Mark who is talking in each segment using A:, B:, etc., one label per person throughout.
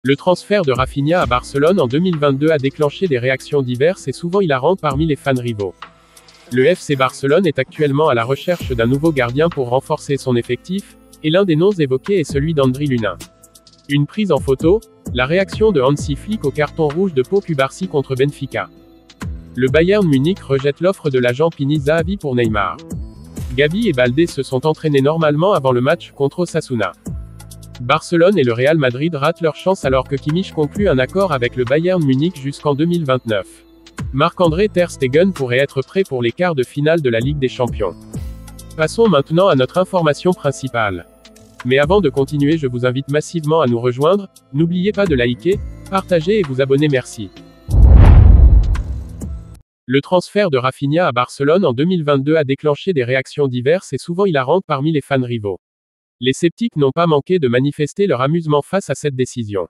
A: Le transfert de Rafinha à Barcelone en 2022 a déclenché des réactions diverses et souvent hilarantes parmi les fans rivaux. Le FC Barcelone est actuellement à la recherche d'un nouveau gardien pour renforcer son effectif, et l'un des noms évoqués est celui d'Andriy Lunin. Une prise en photo, la réaction de Hansi Flick au carton rouge de Pau Cubarsí contre Benfica. Le Bayern Munich rejette l'offre de l'agent Pini Zahavi pour Neymar. Gavi et Baldé se sont entraînés normalement avant le match contre Osasuna. Barcelone et le Real Madrid ratent leur chance alors que Kimmich conclut un accord avec le Bayern Munich jusqu'en 2029. Marc-André Ter Stegen pourrait être prêt pour les quarts de finale de la Ligue des Champions. Passons maintenant à notre information principale. Mais avant de continuer, je vous invite massivement à nous rejoindre, n'oubliez pas de liker, partager et vous abonner, merci. Le transfert de Rafinha à Barcelone en 2022 a déclenché des réactions diverses et souvent hilarantes parmi les fans rivaux. Les sceptiques n'ont pas manqué de manifester leur amusement face à cette décision.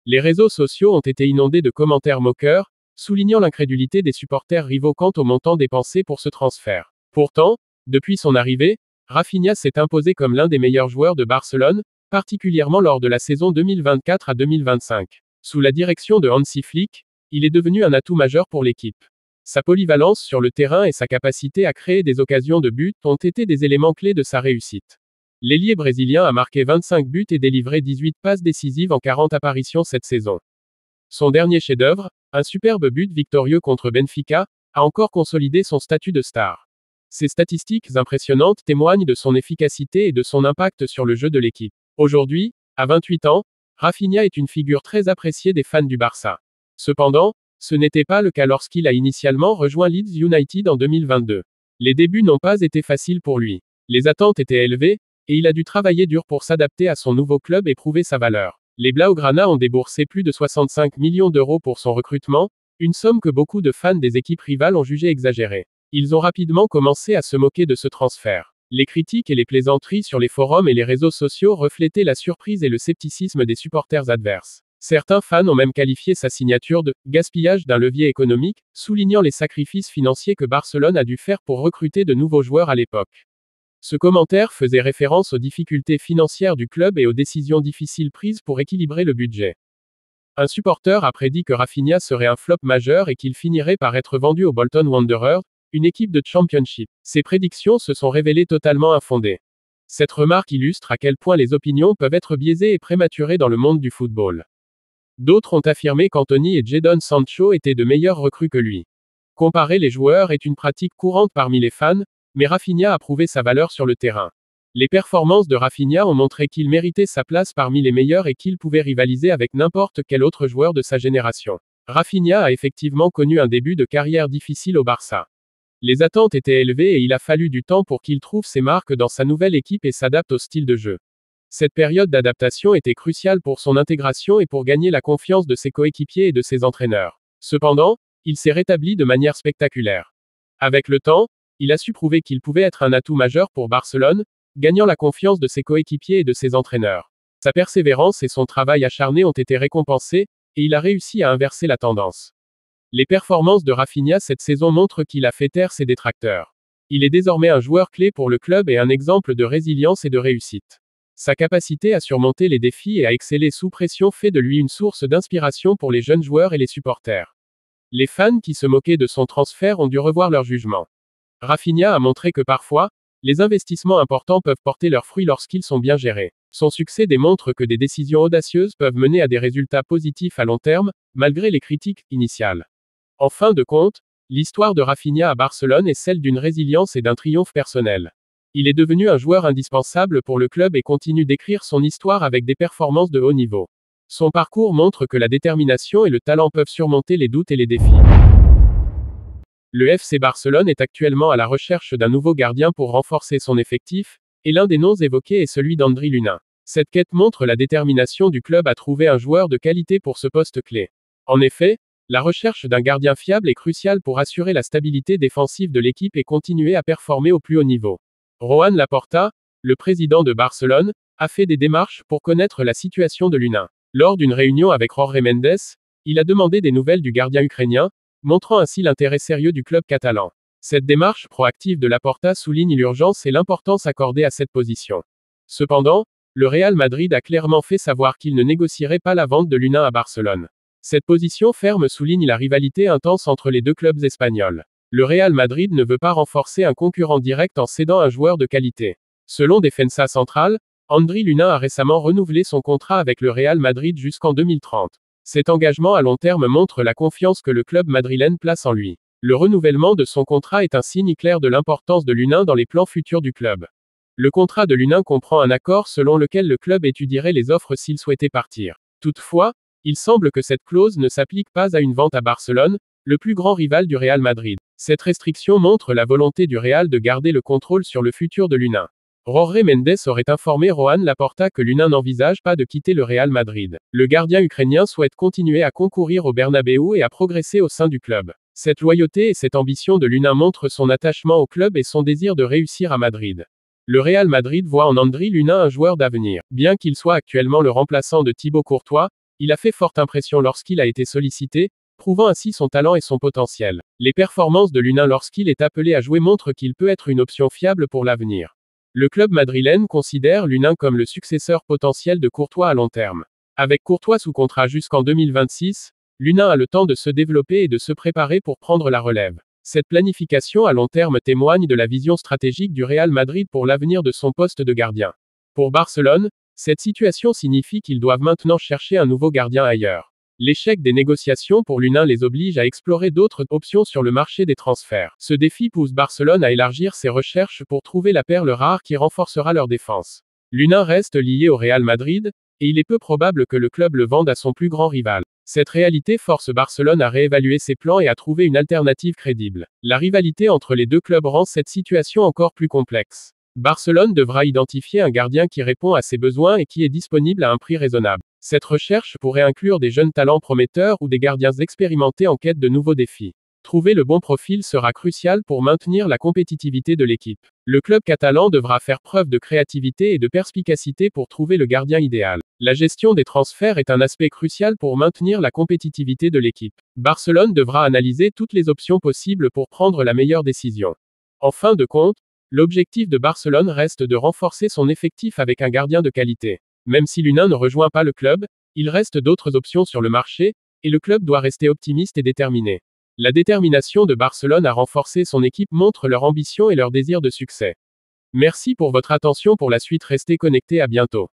A: Les réseaux sociaux ont été inondés de commentaires moqueurs, soulignant l'incrédulité des supporters rivaux quant au montant dépensé pour ce transfert. Pourtant, depuis son arrivée, Rafinha s'est imposé comme l'un des meilleurs joueurs de Barcelone, particulièrement lors de la saison 2024 à 2025. Sous la direction de Hansi Flick, il est devenu un atout majeur pour l'équipe. Sa polyvalence sur le terrain et sa capacité à créer des occasions de but ont été des éléments clés de sa réussite. L'ailier brésilien a marqué 25 buts et délivré 18 passes décisives en 40 apparitions cette saison. Son dernier chef-d'œuvre, un superbe but victorieux contre Benfica, a encore consolidé son statut de star. Ces statistiques impressionnantes témoignent de son efficacité et de son impact sur le jeu de l'équipe. Aujourd'hui, à 28 ans, Rafinha est une figure très appréciée des fans du Barça. Cependant, ce n'était pas le cas lorsqu'il a initialement rejoint Leeds United en 2022. Les débuts n'ont pas été faciles pour lui. Les attentes étaient élevées, et il a dû travailler dur pour s'adapter à son nouveau club et prouver sa valeur. Les Blaugrana ont déboursé plus de 65 millions d'euros pour son recrutement, une somme que beaucoup de fans des équipes rivales ont jugée exagérée. Ils ont rapidement commencé à se moquer de ce transfert. Les critiques et les plaisanteries sur les forums et les réseaux sociaux reflétaient la surprise et le scepticisme des supporters adverses. Certains fans ont même qualifié sa signature de « gaspillage d'un levier économique », soulignant les sacrifices financiers que Barcelone a dû faire pour recruter de nouveaux joueurs à l'époque. Ce commentaire faisait référence aux difficultés financières du club et aux décisions difficiles prises pour équilibrer le budget. Un supporter a prédit que Rafinha serait un flop majeur et qu'il finirait par être vendu au Bolton Wanderers, une équipe de Championship. Ces prédictions se sont révélées totalement infondées. Cette remarque illustre à quel point les opinions peuvent être biaisées et prématurées dans le monde du football. D'autres ont affirmé qu'Anthony et Jadon Sancho étaient de meilleurs recrues que lui. Comparer les joueurs est une pratique courante parmi les fans, mais Rafinha a prouvé sa valeur sur le terrain. Les performances de Rafinha ont montré qu'il méritait sa place parmi les meilleurs et qu'il pouvait rivaliser avec n'importe quel autre joueur de sa génération. Rafinha a effectivement connu un début de carrière difficile au Barça. Les attentes étaient élevées et il a fallu du temps pour qu'il trouve ses marques dans sa nouvelle équipe et s'adapte au style de jeu. Cette période d'adaptation était cruciale pour son intégration et pour gagner la confiance de ses coéquipiers et de ses entraîneurs. Cependant, il s'est rétabli de manière spectaculaire. Avec le temps, il a su prouver qu'il pouvait être un atout majeur pour Barcelone, gagnant la confiance de ses coéquipiers et de ses entraîneurs. Sa persévérance et son travail acharné ont été récompensés, et il a réussi à inverser la tendance. Les performances de Rafinha cette saison montrent qu'il a fait taire ses détracteurs. Il est désormais un joueur clé pour le club et un exemple de résilience et de réussite. Sa capacité à surmonter les défis et à exceller sous pression fait de lui une source d'inspiration pour les jeunes joueurs et les supporters. Les fans qui se moquaient de son transfert ont dû revoir leur jugement. Rafinha a montré que parfois, les investissements importants peuvent porter leurs fruits lorsqu'ils sont bien gérés. Son succès démontre que des décisions audacieuses peuvent mener à des résultats positifs à long terme, malgré les critiques initiales. En fin de compte, l'histoire de Rafinha à Barcelone est celle d'une résilience et d'un triomphe personnel. Il est devenu un joueur indispensable pour le club et continue d'écrire son histoire avec des performances de haut niveau. Son parcours montre que la détermination et le talent peuvent surmonter les doutes et les défis. Le FC Barcelone est actuellement à la recherche d'un nouveau gardien pour renforcer son effectif, et l'un des noms évoqués est celui d'Andriy Lunin. Cette quête montre la détermination du club à trouver un joueur de qualité pour ce poste clé. En effet, la recherche d'un gardien fiable est cruciale pour assurer la stabilité défensive de l'équipe et continuer à performer au plus haut niveau. Joan Laporta, le président de Barcelone, a fait des démarches pour connaître la situation de Lunin. Lors d'une réunion avec Jorge Mendes, il a demandé des nouvelles du gardien ukrainien, montrant ainsi l'intérêt sérieux du club catalan. Cette démarche proactive de Laporta souligne l'urgence et l'importance accordée à cette position. Cependant, le Real Madrid a clairement fait savoir qu'il ne négocierait pas la vente de Luna à Barcelone. Cette position ferme souligne la rivalité intense entre les deux clubs espagnols. Le Real Madrid ne veut pas renforcer un concurrent direct en cédant un joueur de qualité. Selon Defensa Central, André Luna a récemment renouvelé son contrat avec le Real Madrid jusqu'en 2030. Cet engagement à long terme montre la confiance que le club madrilène place en lui. Le renouvellement de son contrat est un signe clair de l'importance de Luna dans les plans futurs du club. Le contrat de Luna comprend un accord selon lequel le club étudierait les offres s'il souhaitait partir. Toutefois, il semble que cette clause ne s'applique pas à une vente à Barcelone, le plus grand rival du Real Madrid. Cette restriction montre la volonté du Real de garder le contrôle sur le futur de Luna. Jorge Mendes aurait informé Joan Laporta que Luna n'envisage pas de quitter le Real Madrid. Le gardien ukrainien souhaite continuer à concourir au Bernabéu et à progresser au sein du club. Cette loyauté et cette ambition de Luna montrent son attachement au club et son désir de réussir à Madrid. Le Real Madrid voit en André Luna un joueur d'avenir. Bien qu'il soit actuellement le remplaçant de Thibaut Courtois, il a fait forte impression lorsqu'il a été sollicité, prouvant ainsi son talent et son potentiel. Les performances de Luna lorsqu'il est appelé à jouer montrent qu'il peut être une option fiable pour l'avenir. Le club madrilène considère Luna comme le successeur potentiel de Courtois à long terme. Avec Courtois sous contrat jusqu'en 2026, Luna a le temps de se développer et de se préparer pour prendre la relève. Cette planification à long terme témoigne de la vision stratégique du Real Madrid pour l'avenir de son poste de gardien. Pour Barcelone, cette situation signifie qu'ils doivent maintenant chercher un nouveau gardien ailleurs. L'échec des négociations pour Luna les oblige à explorer d'autres options sur le marché des transferts. Ce défi pousse Barcelone à élargir ses recherches pour trouver la perle rare qui renforcera leur défense. Luna reste lié au Real Madrid, et il est peu probable que le club le vende à son plus grand rival. Cette réalité force Barcelone à réévaluer ses plans et à trouver une alternative crédible. La rivalité entre les deux clubs rend cette situation encore plus complexe. Barcelone devra identifier un gardien qui répond à ses besoins et qui est disponible à un prix raisonnable. Cette recherche pourrait inclure des jeunes talents prometteurs ou des gardiens expérimentés en quête de nouveaux défis. Trouver le bon profil sera crucial pour maintenir la compétitivité de l'équipe. Le club catalan devra faire preuve de créativité et de perspicacité pour trouver le gardien idéal. La gestion des transferts est un aspect crucial pour maintenir la compétitivité de l'équipe. Barcelone devra analyser toutes les options possibles pour prendre la meilleure décision. En fin de compte, l'objectif de Barcelone reste de renforcer son effectif avec un gardien de qualité. Même si Luna ne rejoint pas le club, il reste d'autres options sur le marché, et le club doit rester optimiste et déterminé. La détermination de Barcelone à renforcer son équipe montre leur ambition et leur désir de succès. Merci pour votre attention. Pour la suite, restez connectés. À bientôt.